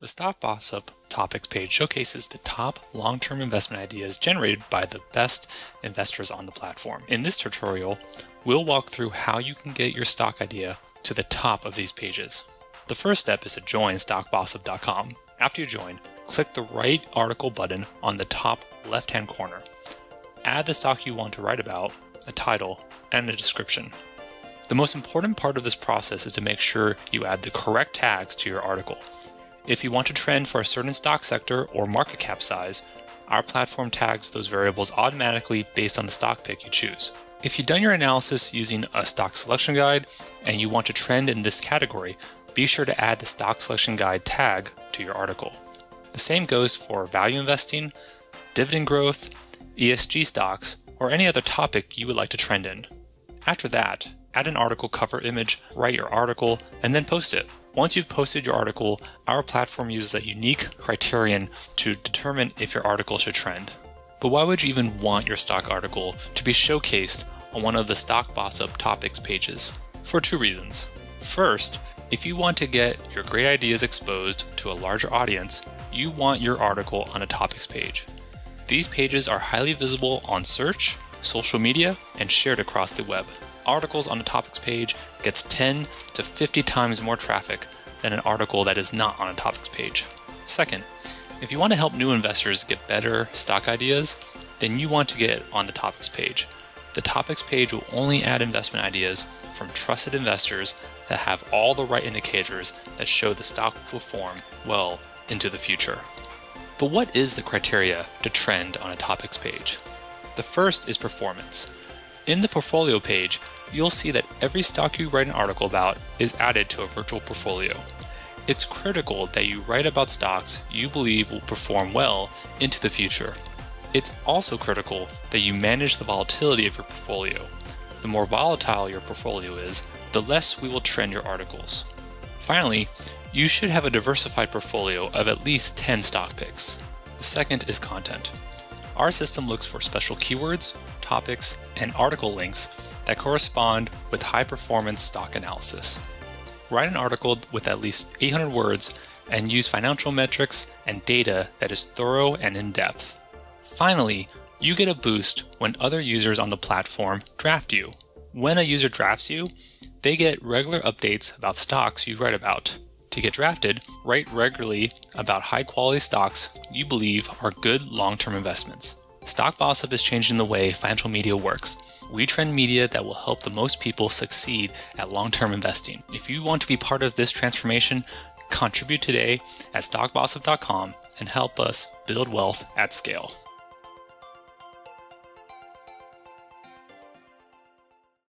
The StockBossUp topics page showcases the top long-term investment ideas generated by the best investors on the platform. In this tutorial, we'll walk through how you can get your stock idea to the top of these pages. The first step is to join StockBossUp.com. After you join, click the right article button on the top left-hand corner. Add the stock you want to write about, a title, and a description. The most important part of this process is to make sure you add the correct tags to your article. If you want to trend for a certain stock sector or market cap size, our platform tags those variables automatically based on the stock pick you choose. If you've done your analysis using a stock selection guide and you want to trend in this category, be sure to add the stock selection guide tag to your article. The same goes for value investing, dividend growth, ESG stocks, or any other topic you would like to trend in. After that, add an article cover image, write your article, and then post it. Once you've posted your article, our platform uses a unique criterion to determine if your article should trend. But why would you even want your stock article to be showcased on one of the StockBossUp topics pages? For two reasons. First, if you want to get your great ideas exposed to a larger audience, you want your article on a topics page. These pages are highly visible on search, social media, and shared across the web. Articles on the topics page gets 10 to 50 times more traffic than an article that is not on a topics page. Second, if you want to help new investors get better stock ideas, then you want to get on the topics page. The topics page will only add investment ideas from trusted investors that have all the right indicators that show the stock will perform well into the future. But what is the criteria to trend on a topics page? The first is performance. In the portfolio page, you'll see that every stock you write an article about is added to a virtual portfolio. It's critical that you write about stocks you believe will perform well into the future. It's also critical that you manage the volatility of your portfolio. The more volatile your portfolio is, the less we will trend your articles. Finally, you should have a diversified portfolio of at least 10 stock picks. The second is content. Our system looks for special keywords, topics, and article links that correspond with high-performance stock analysis. Write an article with at least 800 words and use financial metrics and data that is thorough and in-depth. Finally, you get a boost when other users on the platform draft you. When a user drafts you, they get regular updates about stocks you write about. To get drafted, write regularly about high-quality stocks you believe are good long-term investments. StockBossUp is changing the way financial media works. We trend media that will help the most people succeed at long-term investing. If you want to be part of this transformation, contribute today at StockBossUp.com and help us build wealth at scale.